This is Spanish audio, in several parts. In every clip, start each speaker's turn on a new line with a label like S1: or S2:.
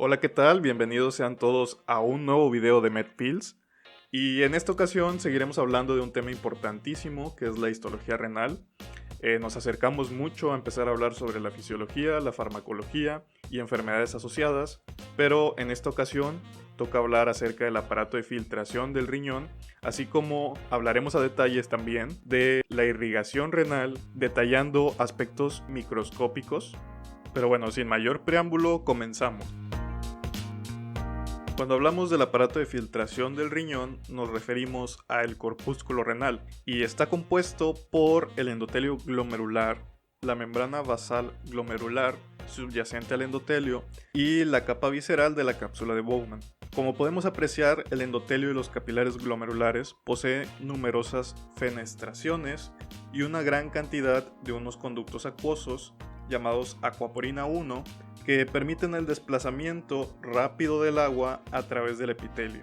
S1: Hola, ¿qué tal? Bienvenidos sean todos a un nuevo video de MedPills. Y en esta ocasión seguiremos hablando de un tema importantísimo que es la histología renal. Nos acercamos mucho a empezar a hablar sobre la fisiología, la farmacología y enfermedades asociadas, pero en esta ocasión toca hablar acerca del aparato de filtración del riñón, así como hablaremos a detalles también de la irrigación renal, detallando aspectos microscópicos. Pero bueno, sin mayor preámbulo, comenzamos. Cuando hablamos del aparato de filtración del riñón, nos referimos al corpúsculo renal y está compuesto por el endotelio glomerular, la membrana basal glomerular subyacente al endotelio y la capa visceral de la cápsula de Bowman. Como podemos apreciar, el endotelio y los capilares glomerulares poseen numerosas fenestraciones y una gran cantidad de unos conductos acuosos llamados aquaporina 1 que permiten el desplazamiento rápido del agua a través del epitelio.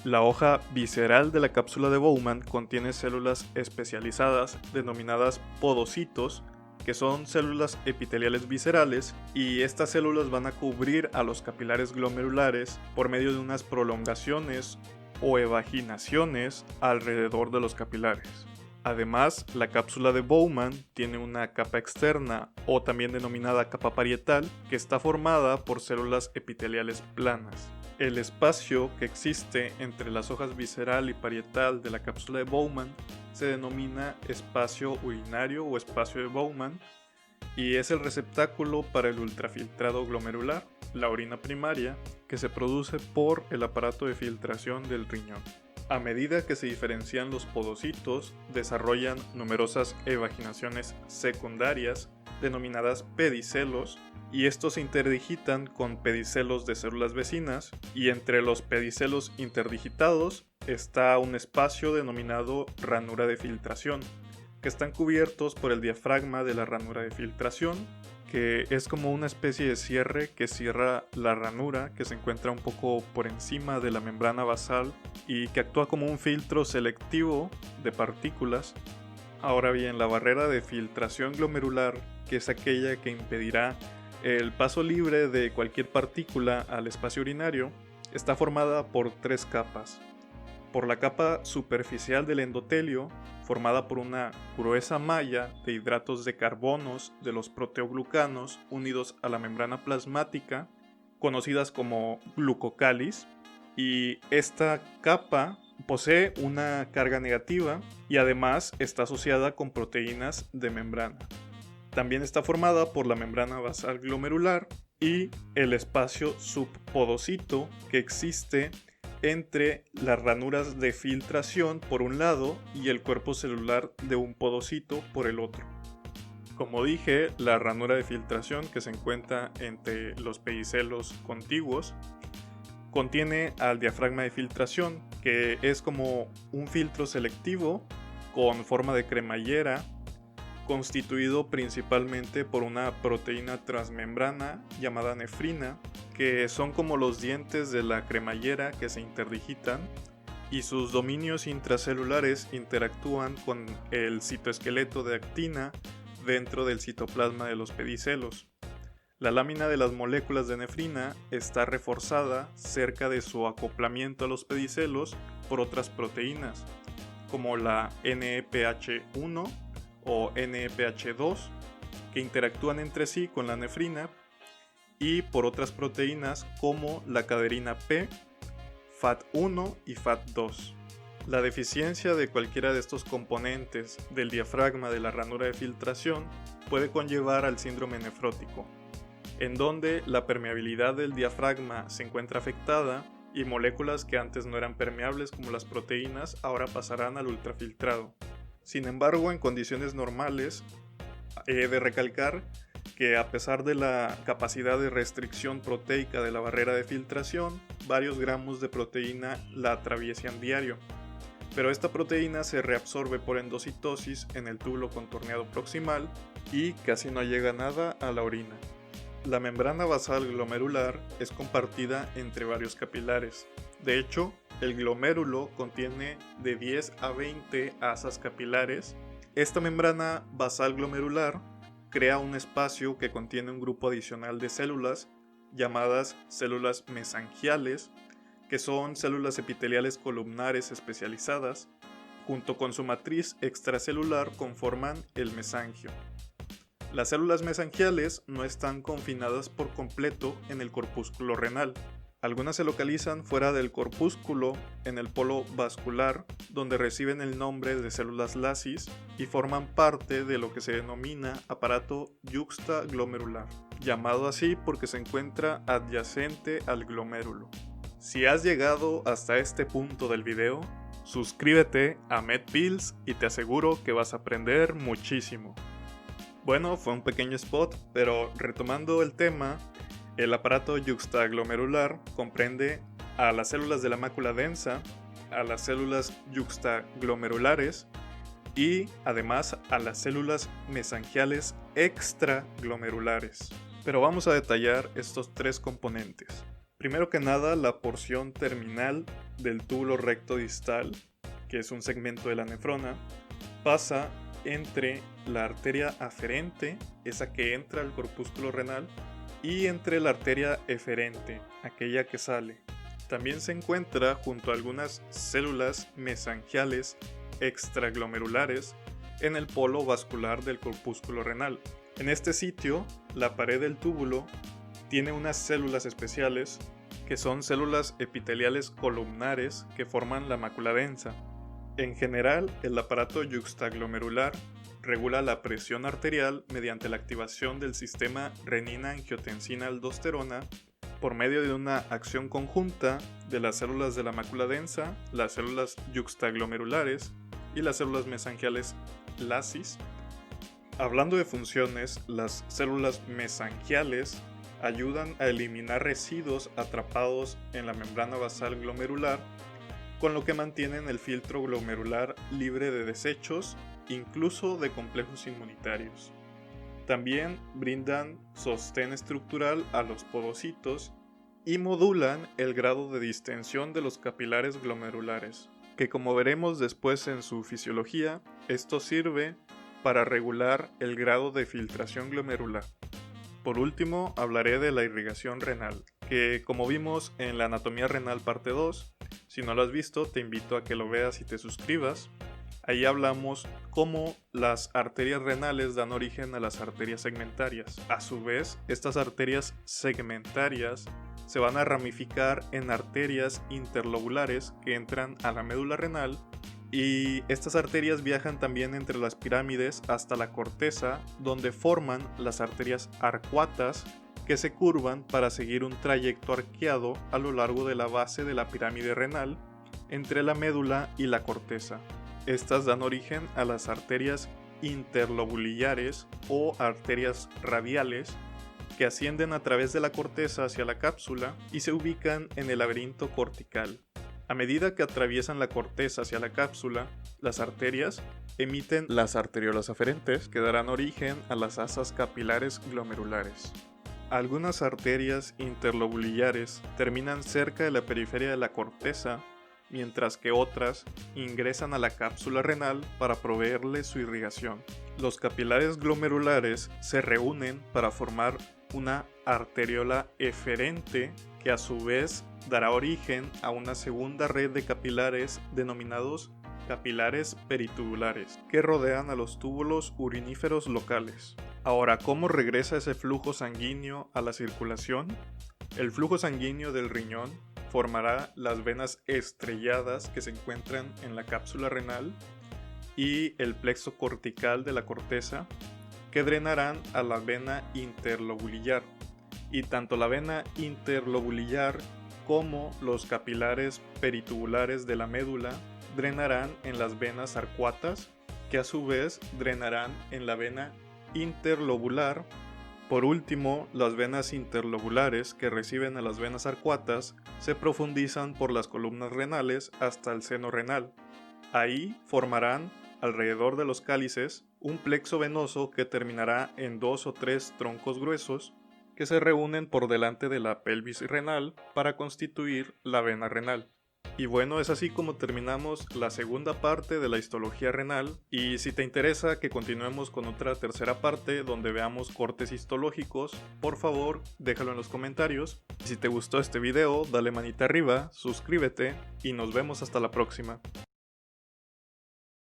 S1: La hoja visceral de la cápsula de Bowman contiene células especializadas denominadas podocitos, que son células epiteliales viscerales, y estas células van a cubrir a los capilares glomerulares por medio de unas prolongaciones o evaginaciones alrededor de los capilares. Además, la cápsula de Bowman tiene una capa externa, o también denominada capa parietal, que está formada por células epiteliales planas. El espacio que existe entre las hojas visceral y parietal de la cápsula de Bowman se denomina espacio urinario o espacio de Bowman, y es el receptáculo para el ultrafiltrado glomerular, la orina primaria, que se produce por el aparato de filtración del riñón. A medida que se diferencian los podocitos, desarrollan numerosas evaginaciones secundarias, denominadas pedicelos, y estos se interdigitan con pedicelos de células vecinas, y entre los pedicelos interdigitados está un espacio denominado ranura de filtración, que están cubiertos por el diafragma de la ranura de filtración, que es como una especie de cierre que cierra la ranura, que se encuentra un poco por encima de la membrana basal y que actúa como un filtro selectivo de partículas. Ahora bien, la barrera de filtración glomerular, que es aquella que impedirá el paso libre de cualquier partícula al espacio urinario, está formada por tres capas. Por la capa superficial del endotelio, formada por una gruesa malla de hidratos de carbonos de los proteoglucanos unidos a la membrana plasmática, conocidas como glucocális, y esta capa posee una carga negativa y además está asociada con proteínas de membrana. También está formada por la membrana basal glomerular y el espacio subpodocito que existe entre las ranuras de filtración por un lado y el cuerpo celular de un podocito por el otro. Como dije, la ranura de filtración que se encuentra entre los pedicelos contiguos contiene al diafragma de filtración, que es como un filtro selectivo con forma de cremallera, constituido principalmente por una proteína transmembrana llamada nefrina, que son como los dientes de la cremallera que se interdigitan, y sus dominios intracelulares interactúan con el citoesqueleto de actina dentro del citoplasma de los pedicelos. La lámina de las moléculas de nefrina está reforzada cerca de su acoplamiento a los pedicelos por otras proteínas, como la NEPH1 o NEPH2, que interactúan entre sí con la nefrina, y por otras proteínas como la caderina P, FAT1 y FAT2. La deficiencia de cualquiera de estos componentes del diafragma de la ranura de filtración puede conllevar al síndrome nefrótico, en donde la permeabilidad del diafragma se encuentra afectada y moléculas que antes no eran permeables como las proteínas ahora pasarán al ultrafiltrado. Sin embargo, en condiciones normales, he de recalcar que a pesar de la capacidad de restricción proteica de la barrera de filtración, varios gramos de proteína la atraviesan diario, pero esta proteína se reabsorbe por endocitosis en el túbulo contorneado proximal y casi no llega nada a la orina. La membrana basal glomerular es compartida entre varios capilares. De hecho, el glomérulo contiene de 10 a 20 asas capilares. Esta membrana basal glomerular crea un espacio que contiene un grupo adicional de células llamadas células mesangiales, que son células epiteliales columnares especializadas, junto con su matriz extracelular conforman el mesangio. Las células mesangiales no están confinadas por completo en el corpúsculo renal. Algunas se localizan fuera del corpúsculo, en el polo vascular, donde reciben el nombre de células lacis y forman parte de lo que se denomina aparato yuxtaglomerular, llamado así porque se encuentra adyacente al glomérulo. Si has llegado hasta este punto del video, suscríbete a MedPills y te aseguro que vas a aprender muchísimo. Bueno, fue un pequeño spot, pero retomando el tema, el aparato yuxtaglomerular comprende a las células de la mácula densa, a las células yuxtaglomerulares y además a las células mesangiales extraglomerulares. Pero vamos a detallar estos tres componentes. Primero que nada, la porción terminal del túbulo recto distal, que es un segmento de la nefrona, pasa entre la arteria aferente, esa que entra al corpúsculo renal, y entre la arteria eferente, aquella que sale. También se encuentra junto a algunas células mesangiales extraglomerulares en el polo vascular del corpúsculo renal. En este sitio, la pared del túbulo tiene unas células especiales que son células epiteliales columnares que forman la mácula densa. En general, el aparato yuxtaglomerular regula la presión arterial mediante la activación del sistema renina-angiotensina-aldosterona por medio de una acción conjunta de las células de la mácula densa, las células yuxtaglomerulares y las células mesangiales lacis. Hablando de funciones, las células mesangiales ayudan a eliminar residuos atrapados en la membrana basal glomerular, con lo que mantienen el filtro glomerular libre de desechos, incluso de complejos inmunitarios. También brindan sostén estructural a los podocitos y modulan el grado de distensión de los capilares glomerulares, que como veremos después en su fisiología, esto sirve para regular el grado de filtración glomerular. Por último, hablaré de la irrigación renal, que como vimos en la anatomía renal parte 2, si no lo has visto te invito a que lo veas y te suscribas. Ahí hablamos cómo las arterias renales dan origen a las arterias segmentarias. A su vez, estas arterias segmentarias se van a ramificar en arterias interlobulares que entran a la médula renal, y estas arterias viajan también entre las pirámides hasta la corteza, donde forman las arterias arcuatas que se curvan para seguir un trayecto arqueado a lo largo de la base de la pirámide renal entre la médula y la corteza. Estas dan origen a las arterias interlobulillares o arterias radiales, que ascienden a través de la corteza hacia la cápsula y se ubican en el laberinto cortical. A medida que atraviesan la corteza hacia la cápsula, las arterias emiten las arteriolas aferentes, que darán origen a las asas capilares glomerulares. Algunas arterias interlobulillares terminan cerca de la periferia de la corteza, mientras que otras ingresan a la cápsula renal para proveerle su irrigación. Los capilares glomerulares se reúnen para formar una arteriola eferente, que a su vez dará origen a una segunda red de capilares denominados capilares peritubulares, que rodean a los túbulos uriníferos locales. Ahora, ¿cómo regresa ese flujo sanguíneo a la circulación? El flujo sanguíneo del riñón formará las venas estrelladas que se encuentran en la cápsula renal y el plexo cortical de la corteza, que drenarán a la vena interlobulillar. Y tanto la vena interlobulillar como los capilares peritubulares de la médula drenarán en las venas arcuatas, que a su vez drenarán en la vena interlobular. Por último, las venas interlobulares que reciben a las venas arcuatas se profundizan por las columnas renales hasta el seno renal. Ahí formarán, alrededor de los cálices, un plexo venoso que terminará en 2 o 3 troncos gruesos que se reúnen por delante de la pelvis renal para constituir la vena renal. Y bueno, es así como terminamos la segunda parte de la histología renal, y si te interesa que continuemos con otra tercera parte donde veamos cortes histológicos, por favor déjalo en los comentarios. Si te gustó este video, dale manita arriba, suscríbete y nos vemos hasta la próxima.